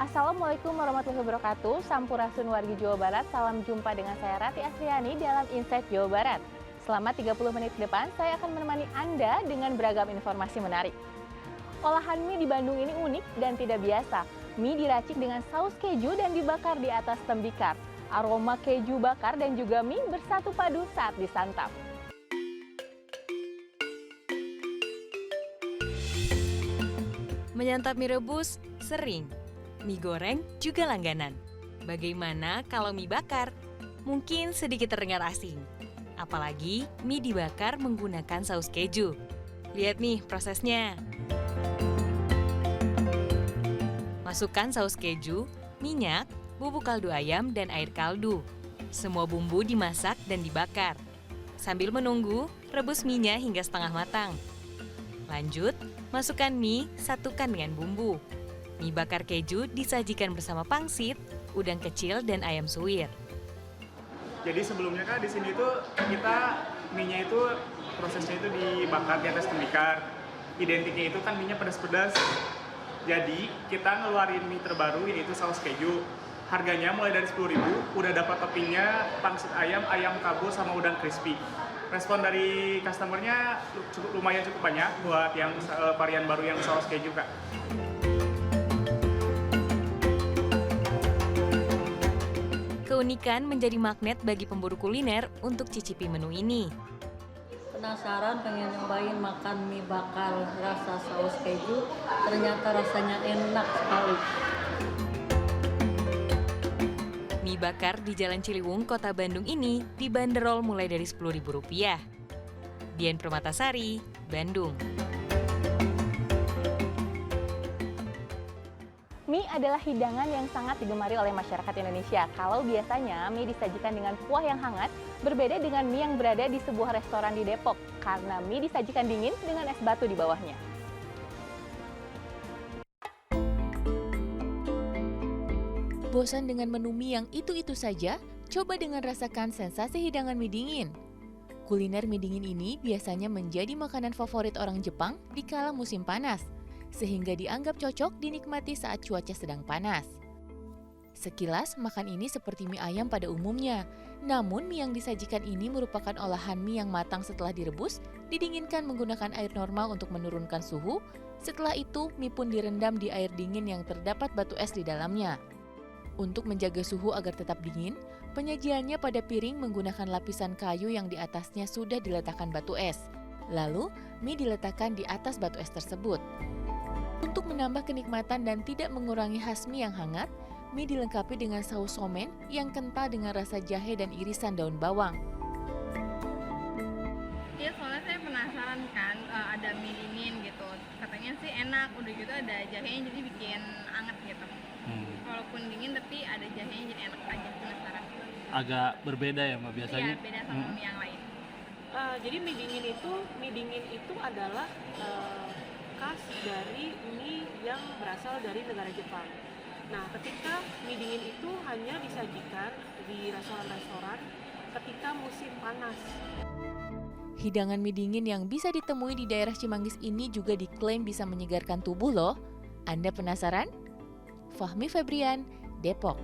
Assalamualaikum warahmatullahi wabarakatuh. Sampurasun wargi Jawa Barat. Salam jumpa dengan saya Rati Asriani dalam Insight Jawa Barat. Selama 30 menit ke depan, saya akan menemani Anda dengan beragam informasi menarik. Olahan mie di Bandung ini unik dan tidak biasa. Mie diracik dengan saus keju dan dibakar di atas tembikar. Aroma keju bakar dan juga mie bersatu padu saat disantap. Menyantap mie rebus sering, mie goreng juga langganan. Bagaimana kalau mie bakar? Mungkin sedikit terdengar asing. Apalagi mie dibakar menggunakan saus keju. Lihat nih prosesnya. Masukkan saus keju, minyak, bubuk kaldu ayam, dan air kaldu. Semua bumbu dimasak dan dibakar. Sambil menunggu, rebus mie-nya hingga setengah matang. Lanjut, masukkan mie, satukan dengan bumbu. Mie bakar keju disajikan bersama pangsit, udang kecil, dan ayam suwir. Jadi sebelumnya kan di sini tuh kita mie-nya itu prosesnya itu dibakar di atas tembikar. Identiknya itu kan mie-nya pedas-pedas. Jadi kita ngeluarin mie terbaru yaitu saus keju. Harganya mulai dari 10.000, udah dapat toppingnya pangsit ayam, ayam kabul, sama udang crispy. Respon dari customernya lumayan cukup banyak buat yang varian baru yang saus keju, Kak. Keunikan menjadi magnet bagi pemburu kuliner untuk cicipi menu ini. Penasaran pengen nyobain makan mie bakar rasa saus keju, ternyata rasanya enak sekali. Mie bakar di Jalan Ciliwung, Kota Bandung ini dibanderol mulai dari Rp10.000. Dian Permatasari, Bandung. Mie adalah hidangan yang sangat digemari oleh masyarakat Indonesia. Kalau biasanya mie disajikan dengan kuah yang hangat, berbeda dengan mie yang berada di sebuah restoran di Depok, karena mie disajikan dingin dengan es batu di bawahnya. Bosan dengan menu mie yang itu-itu saja? Coba dengan rasakan sensasi hidangan mie dingin. Kuliner mie dingin ini biasanya menjadi makanan favorit orang Jepang di kala musim panas, sehingga dianggap cocok dinikmati saat cuaca sedang panas. Sekilas, makan ini seperti mie ayam pada umumnya. Namun, mie yang disajikan ini merupakan olahan mie yang matang setelah direbus, didinginkan menggunakan air normal untuk menurunkan suhu. Setelah itu, mie pun direndam di air dingin yang terdapat batu es di dalamnya. Untuk menjaga suhu agar tetap dingin, penyajiannya pada piring menggunakan lapisan kayu yang di atasnya sudah diletakkan batu es. Lalu, mie diletakkan di atas batu es tersebut. Untuk menambah kenikmatan dan tidak mengurangi khas mie yang hangat, mie dilengkapi dengan saus somen yang kental dengan rasa jahe dan irisan daun bawang. Iya, soalnya saya penasaran kan, ada mie dingin gitu. Katanya sih enak, udah gitu ada jahenya jadi bikin anget gitu. Walaupun dingin tapi ada jahenya jadi enak aja, penasaran. Agak berbeda ya Mbak biasanya? Iya, beda sama mie yang lain. Jadi mie dingin itu adalah khas dari mie yang berasal dari negara Jepang. Nah, ketika mie dingin itu hanya disajikan di restoran-restoran ketika musim panas. Hidangan mie dingin yang bisa ditemui di daerah Cimanggis ini juga diklaim bisa menyegarkan tubuh loh. Anda penasaran? Fahmi Febrian, Depok.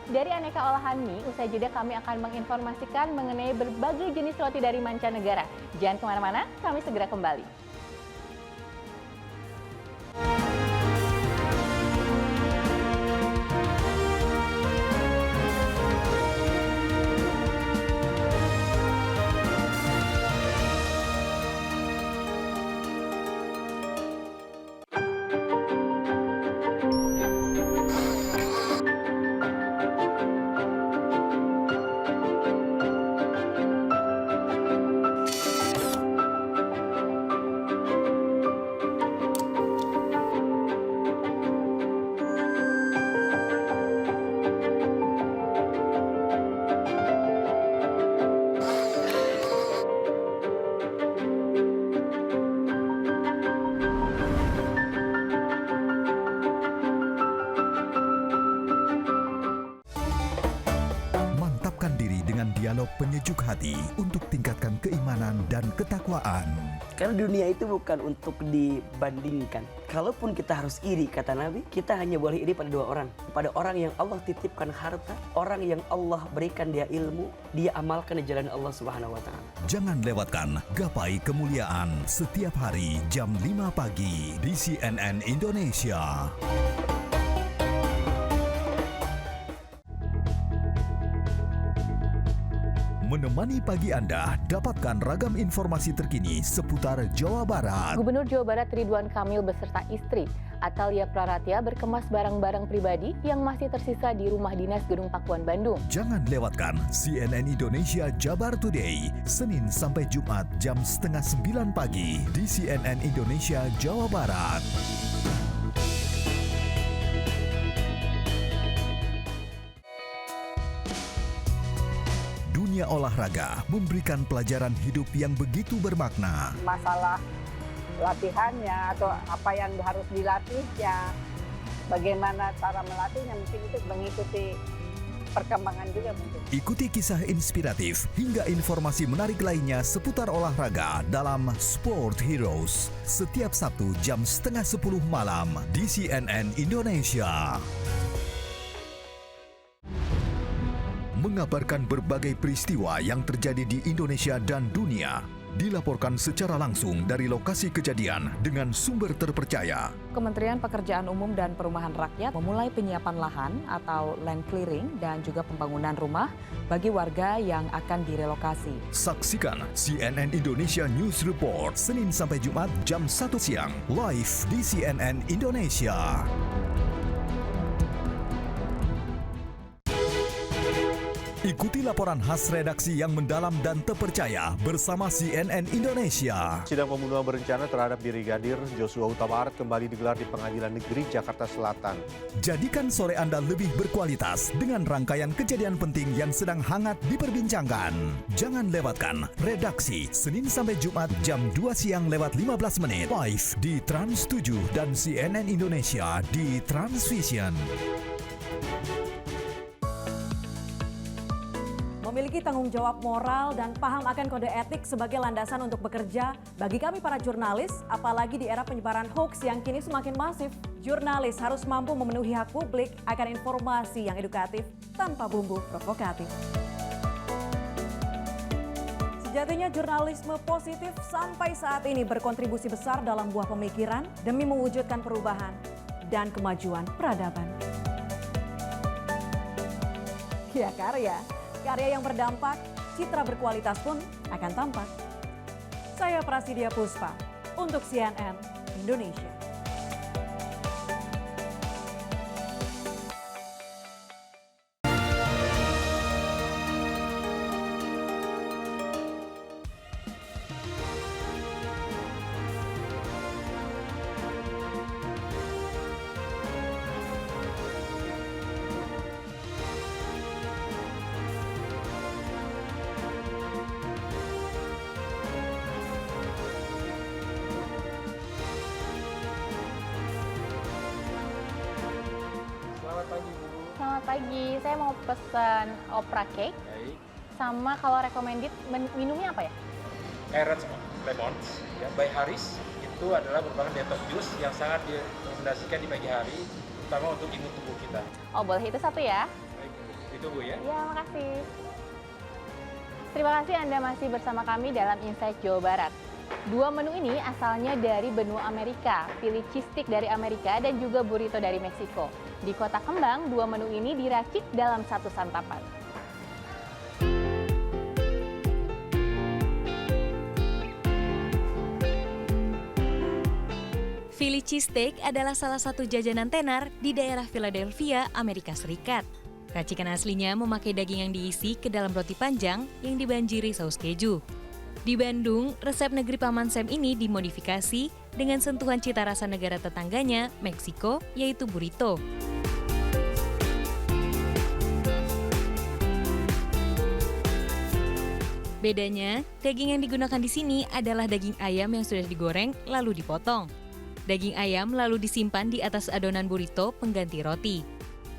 Dari aneka olahan mie, usai jeda kami akan menginformasikan mengenai berbagai jenis roti dari mancanegara. Jangan kemana-mana, kami segera kembali. sop penyejuk hati untuk tingkatkan keimanan dan ketakwaan. Karena dunia itu bukan untuk dibandingkan. Kalaupun kita harus iri, kata Nabi, kita hanya boleh iri pada 2 orang. Pada orang yang Allah titipkan harta, orang yang Allah berikan dia ilmu, dia amalkan di jalan Allah Subhanahu wa taala. Jangan lewatkan Gapai Kemuliaan setiap hari jam 5 pagi di CNN Indonesia. Menemani pagi Anda, dapatkan ragam informasi terkini seputar Jawa Barat. Gubernur Jawa Barat Ridwan Kamil beserta istri, Atalia Praratya berkemas barang-barang pribadi yang masih tersisa di rumah dinas Gedung Pakuan, Bandung. Jangan lewatkan CNN Indonesia Jabar Today, Senin sampai Jumat jam 8:30 pagi di CNN Indonesia Jawa Barat. Dunia olahraga memberikan pelajaran hidup yang begitu bermakna. Masalah latihannya atau apa yang harus dilatihnya, bagaimana cara melatihnya, mungkin itu mengikuti perkembangan juga mungkin. Ikuti kisah inspiratif hingga informasi menarik lainnya seputar olahraga dalam Sport Heroes setiap Sabtu jam 9:30 malam di CNN Indonesia. Mengabarkan berbagai peristiwa yang terjadi di Indonesia dan dunia, dilaporkan secara langsung dari lokasi kejadian dengan sumber terpercaya. Kementerian Pekerjaan Umum dan Perumahan Rakyat memulai penyiapan lahan atau land clearing dan juga pembangunan rumah bagi warga yang akan direlokasi. Saksikan CNN Indonesia News Report Senin sampai Jumat jam 1 siang live di CNN Indonesia. Ikuti laporan khas redaksi yang mendalam dan terpercaya bersama CNN Indonesia. Sidang pembunuhan berencana terhadap Brigadir Joshua Huta Barat kembali digelar di Pengadilan Negeri Jakarta Selatan. Jadikan sore Anda lebih berkualitas dengan rangkaian kejadian penting yang sedang hangat diperbincangkan. Jangan lewatkan redaksi Senin sampai Jumat jam 2 siang lewat 15 menit live di Trans 7 dan CNN Indonesia di Transvision. Memiliki tanggung jawab moral dan paham akan kode etik sebagai landasan untuk bekerja bagi kami para jurnalis, apalagi di era penyebaran hoax yang kini semakin masif. Jurnalis harus mampu memenuhi hak publik akan informasi yang edukatif tanpa bumbu provokatif. Sejatinya jurnalisme positif sampai saat ini berkontribusi besar dalam buah pemikiran demi mewujudkan perubahan dan kemajuan peradaban. Ya karya yang berdampak, citra berkualitas pun akan tampak. Saya Prasidya Puspa untuk CNN Indonesia. Selamat pagi, saya mau pesan opera cake. Baik. Sama kalau recommended minumnya apa ya? Carrots Lemons ya, by Haris itu adalah merupakan detox juice yang sangat direkomendasikan di pagi hari, terutama untuk imun tubuh kita. Oh boleh, itu satu ya? Baik, ditunggu ya. Ya, makasih. Terima kasih Anda masih bersama kami dalam Insight Jawa Barat. Dua menu ini asalnya dari benua Amerika, pilih cheese stick dari Amerika dan juga burrito dari Meksiko. Di Kota Kembang, dua menu ini diracik dalam satu santapan. Philly cheesesteak adalah salah satu jajanan tenar di daerah Philadelphia, Amerika Serikat. Racikan aslinya memakai daging yang diisi ke dalam roti panjang yang dibanjiri saus keju. Di Bandung, resep negeri Paman Sam ini dimodifikasi dengan sentuhan cita rasa negara tetangganya, Meksiko, yaitu burrito. Bedanya, daging yang digunakan di sini adalah daging ayam yang sudah digoreng lalu dipotong. Daging ayam lalu disimpan di atas adonan burrito pengganti roti.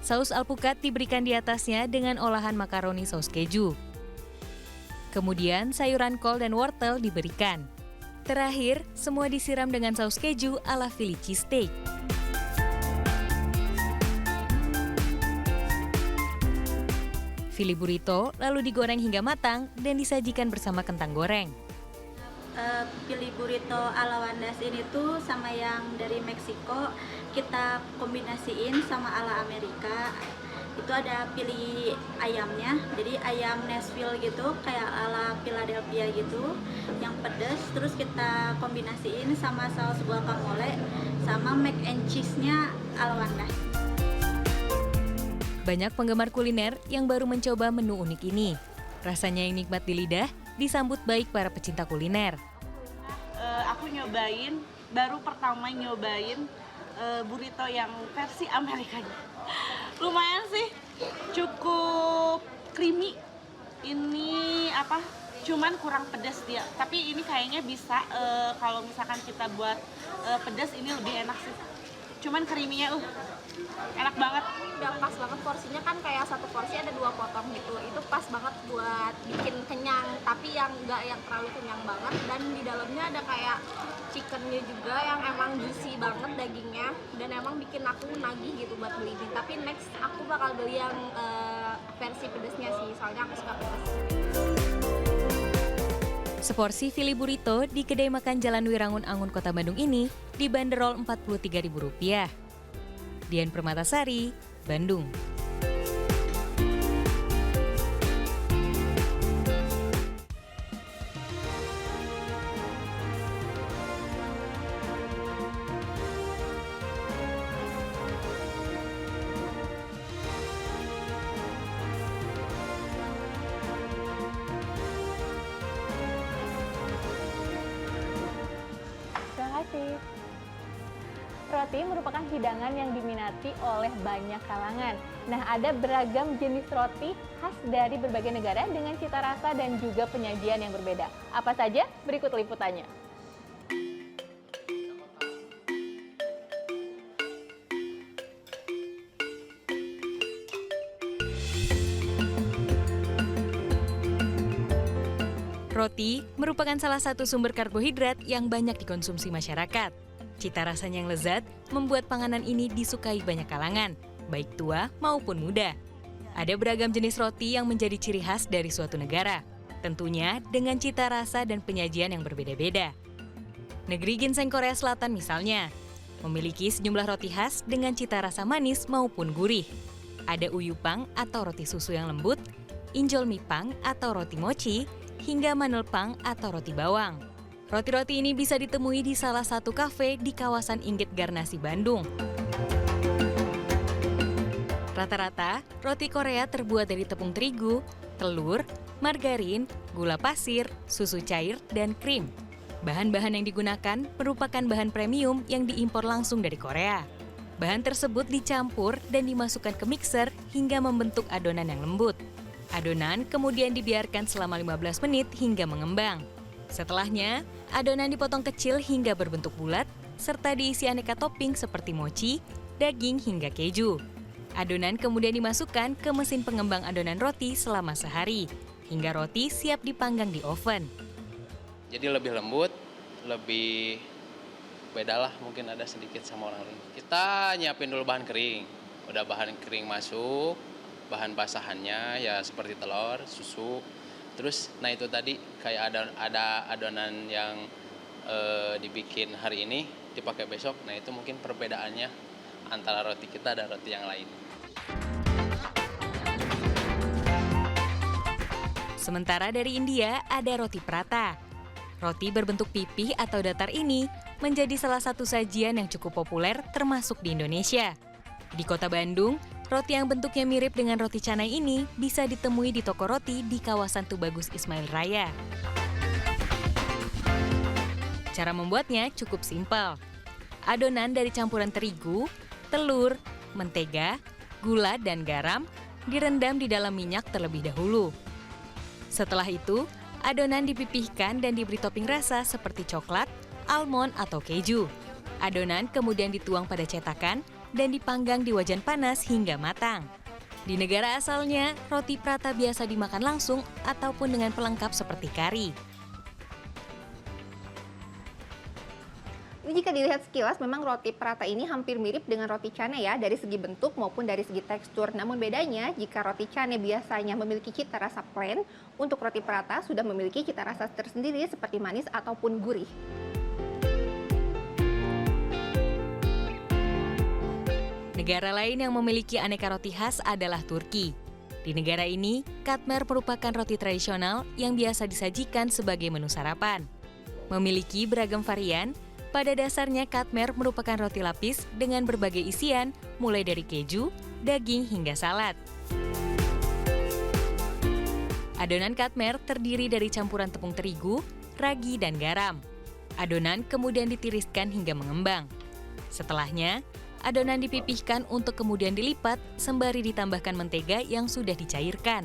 Saus alpukat diberikan di atasnya dengan olahan makaroni saus keju. Kemudian sayuran kol dan wortel diberikan. Terakhir, semua disiram dengan saus keju ala Philly cheesesteak. Philly burrito lalu digoreng hingga matang dan disajikan bersama kentang goreng. Philly burrito ala Wandas ini tuh sama yang dari Meksiko kita kombinasiin sama ala Amerika. Itu ada Philly ayamnya, jadi ayam Nashville gitu, kayak ala Philadelphia gitu, yang pedas. Terus kita kombinasiin sama saus guacamole, sama mac and cheese-nya ala Wandas. Banyak penggemar kuliner yang baru mencoba menu unik ini. Rasanya yang nikmat di lidah, disambut baik para pecinta kuliner. Aku baru pertama nyobain burrito yang versi Amerikanya. Lumayan sih, cukup creamy. Ini cuman kurang pedas dia. Tapi ini kayaknya bisa kalau misalkan kita buat pedas ini lebih enak sih. Cuman creamy-nya enak banget. Udah pas banget porsinya, kan kayak satu porsi ada 2 potong gitu. Itu pas banget buat bikin kenyang, tapi yang enggak yang terlalu kenyang banget. Dan di dalamnya ada kayak chickennya juga yang emang juicy banget dagingnya, dan emang bikin aku nagih gitu buat beli ini. Tapi next aku bakal beli yang versi pedesnya sih, soalnya aku suka pedas. Seporsi Philly burrito di kedai makan Jalan Wirangun Angun Kota Bandung ini dibanderol Rp43.000. Dian Permatasari, Bandung. Terima kasih. Roti merupakan hidangan yang diminati oleh banyak kalangan. Nah, ada beragam jenis roti khas dari berbagai negara dengan cita rasa dan juga penyajian yang berbeda. Apa saja? Berikut liputannya. Roti merupakan salah satu sumber karbohidrat yang banyak dikonsumsi masyarakat. Cita rasanya yang lezat membuat panganan ini disukai banyak kalangan, baik tua maupun muda. Ada beragam jenis roti yang menjadi ciri khas dari suatu negara, tentunya dengan cita rasa dan penyajian yang berbeda-beda. Negeri ginseng Korea Selatan misalnya, memiliki sejumlah roti khas dengan cita rasa manis maupun gurih. Ada uyupang atau roti susu yang lembut, injol mipang atau roti mochi, hingga manelpang atau roti bawang. Roti-roti ini bisa ditemui di salah satu kafe di kawasan Inggit Garnasi, Bandung. Rata-rata, roti Korea terbuat dari tepung terigu, telur, margarin, gula pasir, susu cair, dan krim. Bahan-bahan yang digunakan merupakan bahan premium yang diimpor langsung dari Korea. Bahan tersebut dicampur dan dimasukkan ke mixer hingga membentuk adonan yang lembut. Adonan kemudian dibiarkan selama 15 menit hingga mengembang. Setelahnya, adonan dipotong kecil hingga berbentuk bulat, serta diisi aneka topping seperti mochi, daging hingga keju. Adonan kemudian dimasukkan ke mesin pengembang adonan roti selama sehari, hingga roti siap dipanggang di oven. Jadi lebih lembut, lebih beda lah, mungkin ada sedikit sama orang lain. Kita nyiapin dulu bahan kering, udah bahan kering masuk, bahan basahannya ya seperti telur, susu. Terus, nah itu tadi kayak ada adonan yang dibikin hari ini dipakai besok. Nah itu mungkin perbedaannya antara roti kita dan roti yang lain. Sementara dari India ada roti prata. Roti berbentuk pipih atau datar ini menjadi salah satu sajian yang cukup populer termasuk di Indonesia. Di kota Bandung, roti yang bentuknya mirip dengan roti canai ini bisa ditemui di toko roti di kawasan Tubagus Ismail Raya. Cara membuatnya cukup simpel. Adonan dari campuran terigu, telur, mentega, gula, dan garam direndam di dalam minyak terlebih dahulu. Setelah itu, adonan dipipihkan dan diberi topping rasa seperti coklat, almond, atau keju. Adonan kemudian dituang pada cetakan dan dipanggang di wajan panas hingga matang. Di negara asalnya, roti prata biasa dimakan langsung ataupun dengan pelengkap seperti kari. Ini jika dilihat sekilas, memang roti prata ini hampir mirip dengan roti canai ya, dari segi bentuk maupun dari segi tekstur. Namun bedanya, jika roti canai biasanya memiliki cita rasa plain, untuk roti prata sudah memiliki cita rasa tersendiri seperti manis ataupun gurih. Negara lain yang memiliki aneka roti khas adalah Turki. Di negara ini, katmer merupakan roti tradisional yang biasa disajikan sebagai menu sarapan. Memiliki beragam varian, pada dasarnya katmer merupakan roti lapis dengan berbagai isian, mulai dari keju, daging, hingga salad. Adonan katmer terdiri dari campuran tepung terigu, ragi, dan garam. Adonan kemudian ditiriskan hingga mengembang. Setelahnya, adonan dipipihkan untuk kemudian dilipat sembari ditambahkan mentega yang sudah dicairkan.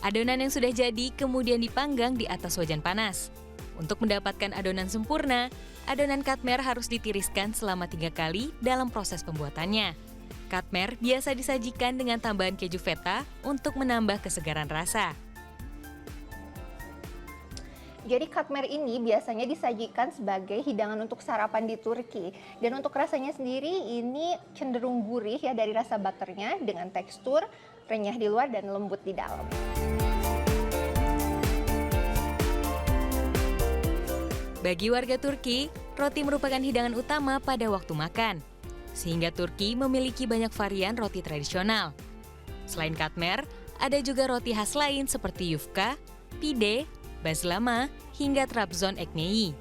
Adonan yang sudah jadi kemudian dipanggang di atas wajan panas. Untuk mendapatkan adonan sempurna, adonan katmer harus ditiriskan selama 3 kali dalam proses pembuatannya. Katmer biasa disajikan dengan tambahan keju feta untuk menambah kesegaran rasa. Jadi katmer ini biasanya disajikan sebagai hidangan untuk sarapan di Turki. Dan untuk rasanya sendiri ini cenderung gurih ya dari rasa butternya dengan tekstur renyah di luar dan lembut di dalam. Bagi warga Turki, roti merupakan hidangan utama pada waktu makan. Sehingga Turki memiliki banyak varian roti tradisional. Selain katmer, ada juga roti khas lain seperti yufka, pide, bazlama, hingga Trabzon ekmeği.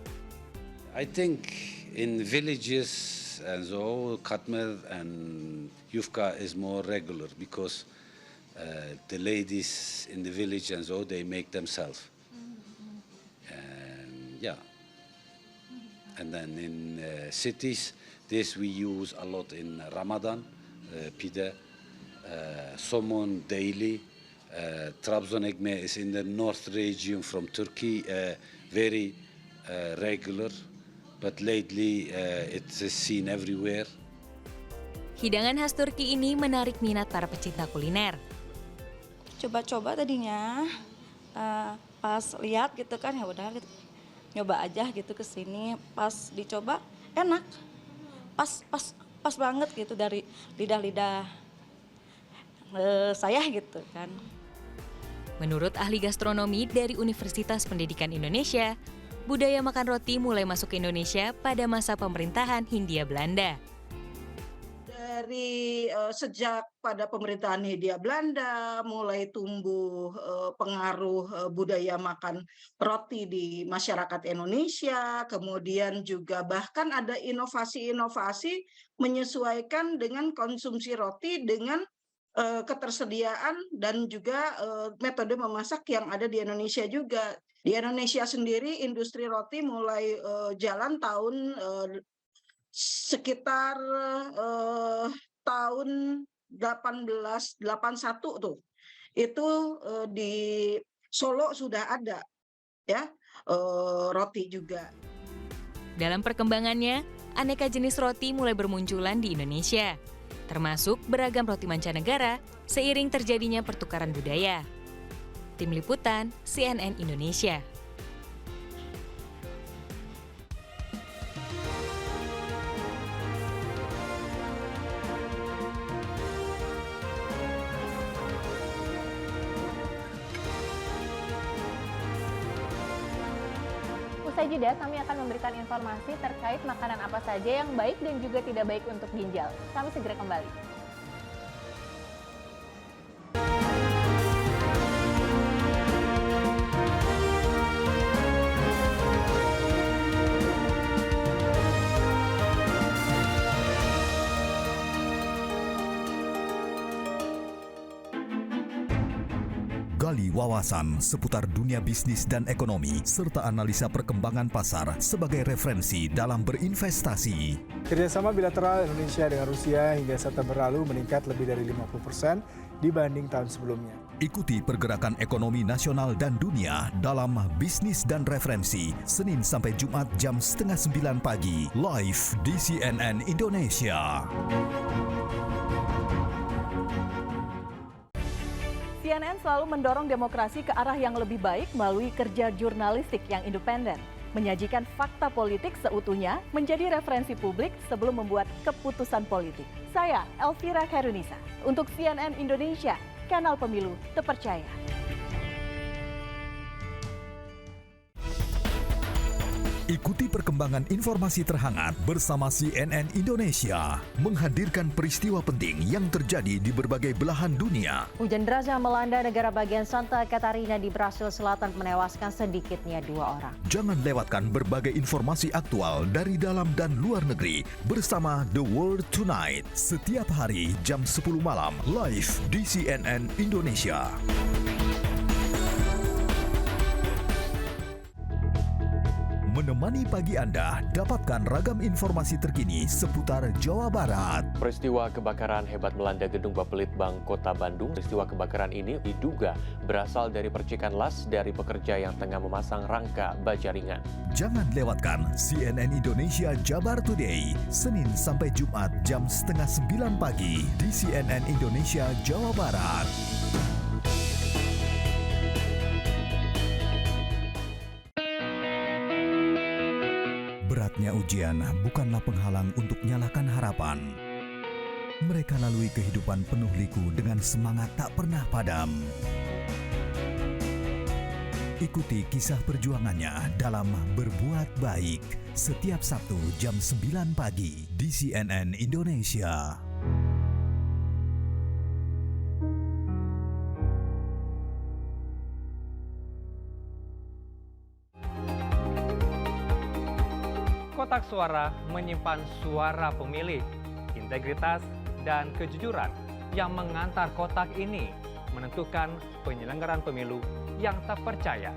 I think in villages and so katmer and yufka is more regular because the ladies in the village and so they make themselves. And yeah. And then in cities, this we use a lot in Ramadan, pide, somon daily. Trabzon ekmeği is in the north region from Turkey, very regular, but lately it's seen everywhere. Hidangan khas Turki ini menarik minat para pecinta kuliner. Coba-coba tadinya, pas lihat gitu kan ya udah gitu. Nyoba aja gitu ke sini, pas dicoba enak, pas banget gitu dari lidah-lidah saya gitu kan. Menurut ahli gastronomi dari Universitas Pendidikan Indonesia, budaya makan roti mulai masuk ke Indonesia pada masa pemerintahan Hindia Belanda. Dari sejak pada pemerintahan Hindia Belanda mulai tumbuh pengaruh budaya makan roti di masyarakat Indonesia, kemudian juga bahkan ada inovasi-inovasi menyesuaikan dengan konsumsi roti dengan ketersediaan dan juga metode memasak yang ada di Indonesia juga. Di Indonesia sendiri industri roti mulai jalan tahun sekitar tahun 1881 tuh. Itu di Solo sudah ada ya roti juga. Dalam perkembangannya, aneka jenis roti mulai bermunculan di Indonesia, termasuk beragam roti mancanegara seiring terjadinya pertukaran budaya. Tim Liputan CNN Indonesia. Usai jeda, kami akan memberikan informasi terkait makanan apa saja yang baik dan juga tidak baik untuk ginjal. Kami segera kembali. Gali wawasan seputar dunia bisnis dan ekonomi, serta analisa perkembangan pasar sebagai referensi dalam berinvestasi. Kerjasama bilateral Indonesia dengan Rusia hingga September lalu meningkat lebih dari 50% dibanding tahun sebelumnya. Ikuti pergerakan ekonomi nasional dan dunia dalam Bisnis dan Referensi, Senin sampai Jumat jam 8:30 pagi, live di CNN Indonesia. CNN selalu mendorong demokrasi ke arah yang lebih baik melalui kerja jurnalistik yang independen. Menyajikan fakta politik seutuhnya menjadi referensi publik sebelum membuat keputusan politik. Saya Elvira Khairunisa untuk CNN Indonesia, kanal pemilu terpercaya. Ikuti perkembangan informasi terhangat bersama CNN Indonesia, menghadirkan peristiwa penting yang terjadi di berbagai belahan dunia. Hujan deras yang melanda negara bagian Santa Catarina di Brasil Selatan menewaskan sedikitnya 2 orang. Jangan lewatkan berbagai informasi aktual dari dalam dan luar negeri bersama The World Tonight. Setiap hari jam 10 malam, live di CNN Indonesia. Menemani pagi Anda, dapatkan ragam informasi terkini seputar Jawa Barat. Peristiwa kebakaran hebat melanda gedung Bapelitbang Kota Bandung. Peristiwa kebakaran ini diduga berasal dari percikan las dari pekerja yang tengah memasang rangka baja ringan. Jangan lewatkan CNN Indonesia Jabar Today, Senin sampai Jumat jam setengah 9 pagi di CNN Indonesia Jawa Barat. Beratnya ujian bukanlah penghalang untuk nyalakan harapan. Mereka lalui kehidupan penuh liku dengan semangat tak pernah padam. Ikuti kisah perjuangannya dalam Berbuat Baik setiap Sabtu jam 9 pagi di CNN Indonesia. Kotak suara menyimpan suara pemilih, integritas, dan kejujuran yang mengantar kotak ini menentukan penyelenggaraan pemilu yang terpercaya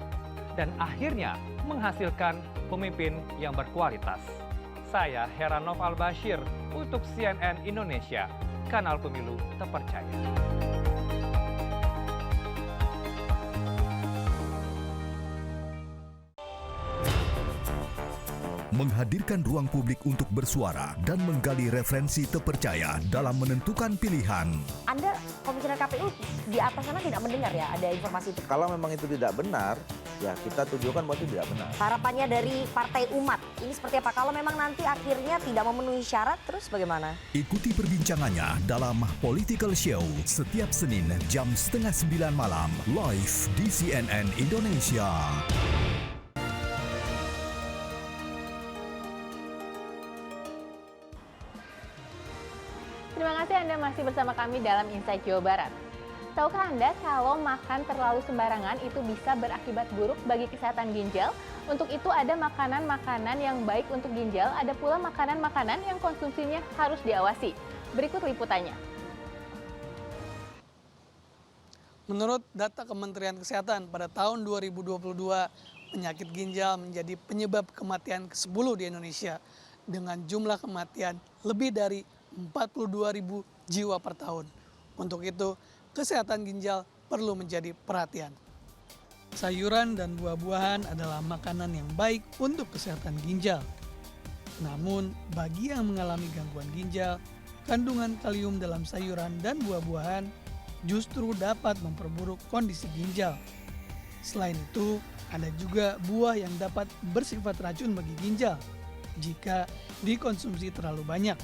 dan akhirnya menghasilkan pemimpin yang berkualitas. Saya Heranov Al-Bashir untuk CNN Indonesia, kanal pemilu terpercaya. Menghadirkan ruang publik untuk bersuara dan menggali referensi terpercaya dalam menentukan pilihan. Anda, Komisioner KPU, di atas sana tidak mendengar ya ada informasi itu? Kalau memang itu tidak benar, ya kita tunjukkan bahwa itu tidak benar. Harapannya dari Partai Umat, ini seperti apa? Kalau memang nanti akhirnya tidak memenuhi syarat, terus bagaimana? Ikuti perbincangannya dalam Political Show setiap Senin jam setengah 9 malam, live di CNN Indonesia. Terima kasih Anda masih bersama kami dalam Insight Jawa Barat. Tahukah Anda kalau makan terlalu sembarangan itu bisa berakibat buruk bagi kesehatan ginjal? Untuk itu ada makanan-makanan yang baik untuk ginjal, ada pula makanan-makanan yang konsumsinya harus diawasi. Berikut liputannya. Menurut data Kementerian Kesehatan pada tahun 2022, penyakit ginjal menjadi penyebab kematian ke-10 di Indonesia dengan jumlah kematian lebih dari 42.000 jiwa per tahun. Untuk itu, kesehatan ginjal perlu menjadi perhatian. Sayuran dan buah-buahan adalah makanan yang baik untuk kesehatan ginjal. Namun, bagi yang mengalami gangguan ginjal, kandungan kalium dalam sayuran dan buah-buahan justru dapat memperburuk kondisi ginjal. Selain itu, ada juga buah yang dapat bersifat racun bagi ginjal jika dikonsumsi terlalu banyak,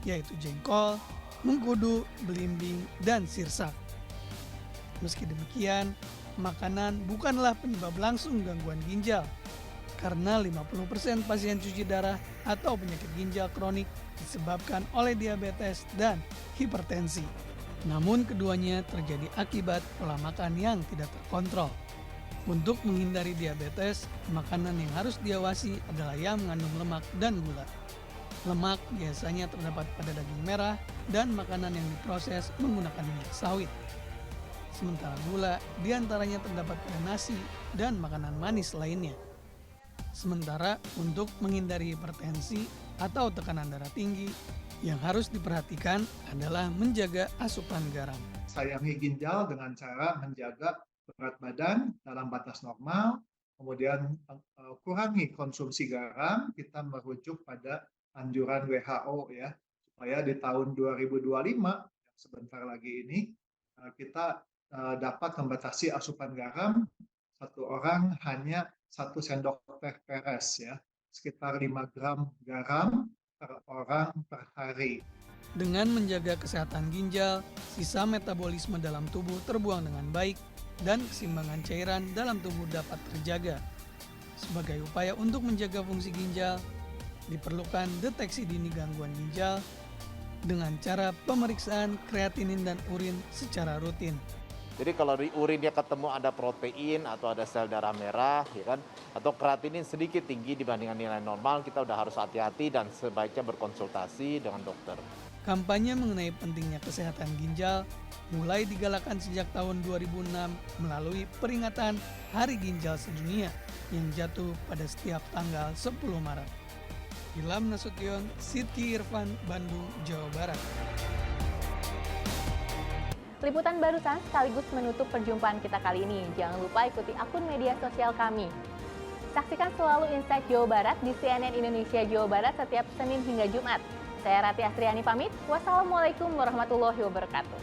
yaitu jengkol, mengkudu, belimbing, dan sirsak. Meski demikian, makanan bukanlah penyebab langsung gangguan ginjal, karena 50% pasien cuci darah atau penyakit ginjal kronik disebabkan oleh diabetes dan hipertensi. Namun keduanya terjadi akibat pola makan yang tidak terkontrol. Untuk menghindari diabetes, makanan yang harus diawasi adalah yang mengandung lemak dan gula. Lemak biasanya terdapat pada daging merah dan makanan yang diproses menggunakan minyak sawit. Sementara gula diantaranya terdapat pada nasi dan makanan manis lainnya. Sementara untuk menghindari hipertensi atau tekanan darah tinggi, yang harus diperhatikan adalah menjaga asupan garam. Sayangi ginjal dengan cara menjaga berat badan dalam batas normal, kemudian kurangi konsumsi garam, kita merujuk pada anjuran WHO ya, supaya di tahun 2025 yang sebentar lagi ini kita dapat membatasi asupan garam satu orang hanya 1 sendok teh peres ya, sekitar 5 gram garam per orang per hari. Dengan menjaga kesehatan ginjal, sisa metabolisme dalam tubuh terbuang dengan baik dan keseimbangan cairan dalam tubuh dapat terjaga. Sebagai upaya untuk menjaga fungsi ginjal, diperlukan deteksi dini gangguan ginjal dengan cara pemeriksaan kreatinin dan urin secara rutin. Jadi kalau di urin dia ketemu ada protein atau ada sel darah merah, ya kan, atau kreatinin sedikit tinggi dibandingkan nilai normal, kita udah harus hati-hati dan sebaiknya berkonsultasi dengan dokter. Kampanye mengenai pentingnya kesehatan ginjal mulai digalakan sejak tahun 2006 melalui peringatan Hari Ginjal Sedunia yang jatuh pada setiap tanggal 10 Maret. Ilham Nasution, Sidki Irfan, Bandung, Jawa Barat. Liputan barusan sekaligus menutup perjumpaan kita kali ini. Jangan lupa ikuti akun media sosial kami. Saksikan selalu Insight Jawa Barat di CNN Indonesia Jawa Barat setiap Senin hingga Jumat. Saya Rati Astriani pamit. Wassalamualaikum warahmatullahi wabarakatuh.